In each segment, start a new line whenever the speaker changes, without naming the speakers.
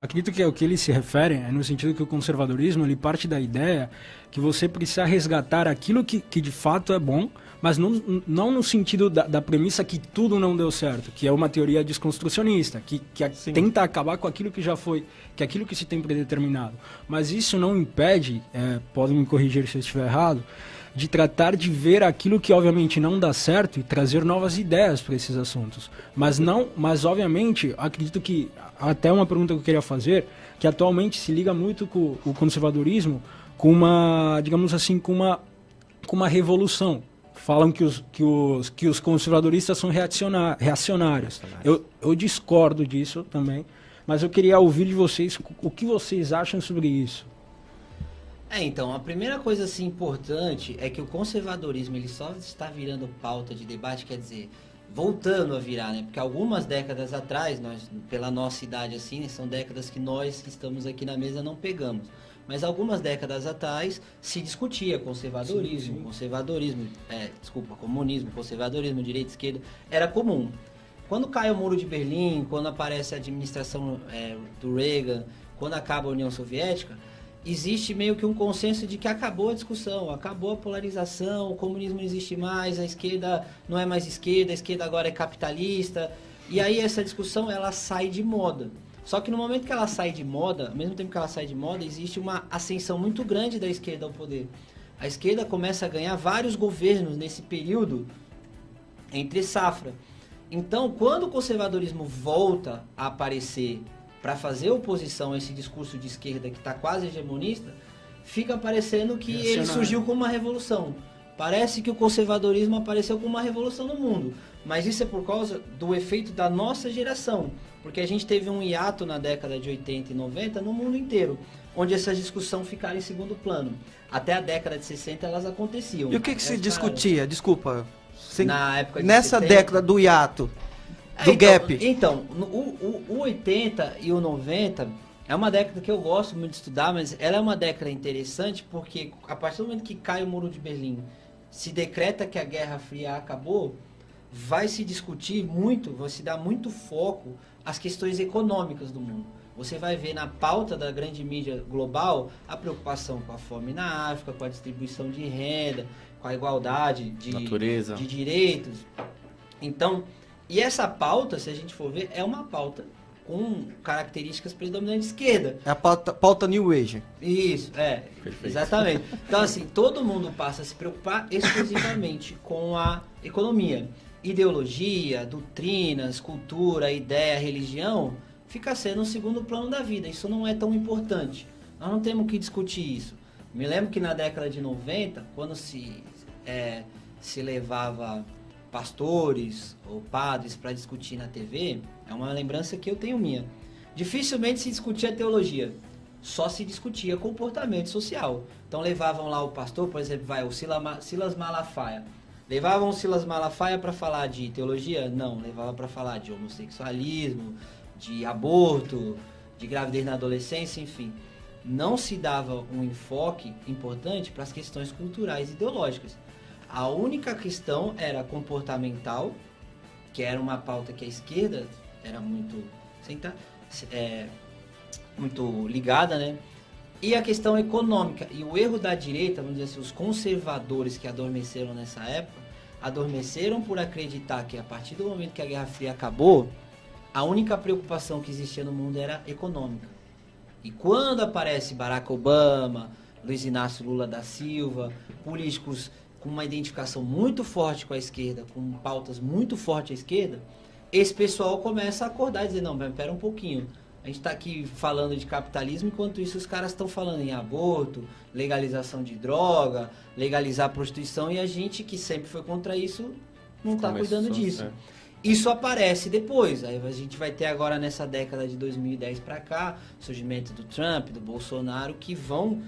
Acredito que o que ele se refere é no sentido que o conservadorismo ele parte da ideia que você precisa resgatar aquilo que de fato é bom, mas não no sentido da premissa que tudo não deu certo, que é uma teoria desconstrucionista, que tenta acabar com aquilo que já foi, que aquilo que se tem predeterminado. Mas isso não impede, podem me corrigir se eu estiver errado, de tratar de ver aquilo que obviamente não dá certo e trazer novas ideias para esses assuntos. Mas obviamente, acredito que até uma pergunta que eu queria fazer, que atualmente se liga muito com o conservadorismo, com uma, digamos assim, com uma revolução. Falam que os conservadoristas são reacionários. Eu discordo disso também, mas eu queria ouvir de vocês o que vocês acham sobre isso.
Então, a primeira coisa assim importante é que o conservadorismo ele só está virando pauta de debate, quer dizer, voltando a virar, né? Porque algumas décadas atrás, nós, pela nossa idade assim, são décadas que nós que estamos aqui na mesa não pegamos. Mas algumas décadas atrás se discutia conservadorismo, comunismo, conservadorismo, direita, esquerda, era comum. Quando cai o Muro de Berlim, quando aparece a administração do Reagan, quando acaba a União Soviética, existe meio que um consenso de que acabou a discussão, acabou a polarização, o comunismo não existe mais, a esquerda não é mais esquerda, a esquerda agora é capitalista. E aí essa discussão ela sai de moda. Só que no momento que ela sai de moda, ao mesmo tempo que ela sai de moda, existe uma ascensão muito grande da esquerda ao poder. A esquerda começa a ganhar vários governos nesse período entre safra. Então, quando o conservadorismo volta a aparecer para fazer oposição a esse discurso de esquerda que está quase hegemonista, fica parecendo que ele surgiu como uma revolução. Parece que o conservadorismo apareceu como uma revolução no mundo, mas isso é por causa do efeito da nossa geração, porque a gente teve um hiato na década de 80 e 90 no mundo inteiro, onde essas discussões ficaram em segundo plano. Até a década de 60 elas aconteciam.
E o que se discutia? Desculpa.
Na época de
nessa
70,
década do hiato, do gap.
Então, o 80 e o 90 é uma década que eu gosto muito de estudar, mas ela é uma década interessante porque a partir do momento que cai o Muro de Berlim, se decreta que a Guerra Fria acabou, vai se discutir muito, vai se dar muito foco às questões econômicas do mundo. Você vai ver na pauta da grande mídia global a preocupação com a fome na África, com a distribuição de renda, com a igualdade de direitos. Então, e essa pauta, se a gente for ver, é uma pauta com características predominantes de esquerda.
É a pauta New Age.
Isso,
Perfeito.
exatamente. Então, assim, todo mundo passa a se preocupar exclusivamente com a economia. Ideologia, doutrinas, cultura, ideia, religião, fica sendo um segundo plano da vida. Isso não é tão importante. Nós não temos que discutir isso. Me lembro que na década de 90, quando se levava pastores ou padres para discutir na TV, é uma lembrança que eu tenho minha. Dificilmente se discutia teologia, só se discutia comportamento social. Então levavam lá o pastor, por exemplo, o Silas Malafaia. Levavam o Silas Malafaia para falar de teologia? Não, levava para falar de homossexualismo, de aborto, de gravidez na adolescência, enfim. Não se dava um enfoque importante para as questões culturais e ideológicas. A única questão era comportamental, que era uma pauta que a esquerda era muito ligada, né? E a questão econômica. E o erro da direita, vamos dizer assim, os conservadores que adormeceram nessa época, adormeceram por acreditar que a partir do momento que a Guerra Fria acabou, a única preocupação que existia no mundo era econômica. E quando aparece Barack Obama, Luiz Inácio Lula da Silva, políticos com uma identificação muito forte com a esquerda, com pautas muito fortes à esquerda, esse pessoal começa a acordar e dizer, não, mas pera um pouquinho, a gente está aqui falando de capitalismo, enquanto isso os caras estão falando em aborto, legalização de droga, legalizar a prostituição, e a gente que sempre foi contra isso não está cuidando disso. Isso aparece depois, aí a gente vai ter agora nessa década de 2010 para cá, surgimento do Trump, do Bolsonaro, que vão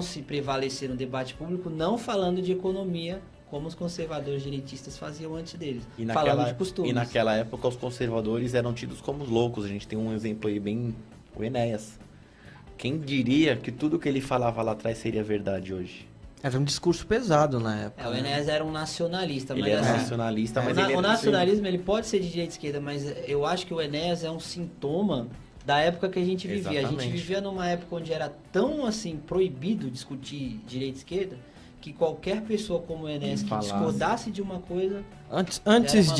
se prevalecer no debate público não falando de economia como os conservadores direitistas faziam antes deles, falando de costumes.
E naquela época os conservadores eram tidos como loucos. A gente tem um exemplo aí bem... O Enéas. Quem diria que tudo que ele falava lá atrás seria verdade hoje?
Era um discurso pesado na época.
O Enéas era um nacionalista.
Ele
mas
era
assim,
nacionalista, mas ele era...
O nacionalismo ele pode ser de direita e esquerda, mas eu acho que o Enéas é um sintoma da época que a gente vivia. A gente
Exatamente.
vivia numa época onde era tão assim proibido discutir direita e esquerda que qualquer pessoa como o Enéas que
Falasse.
discordasse de uma coisa
Antes
era
de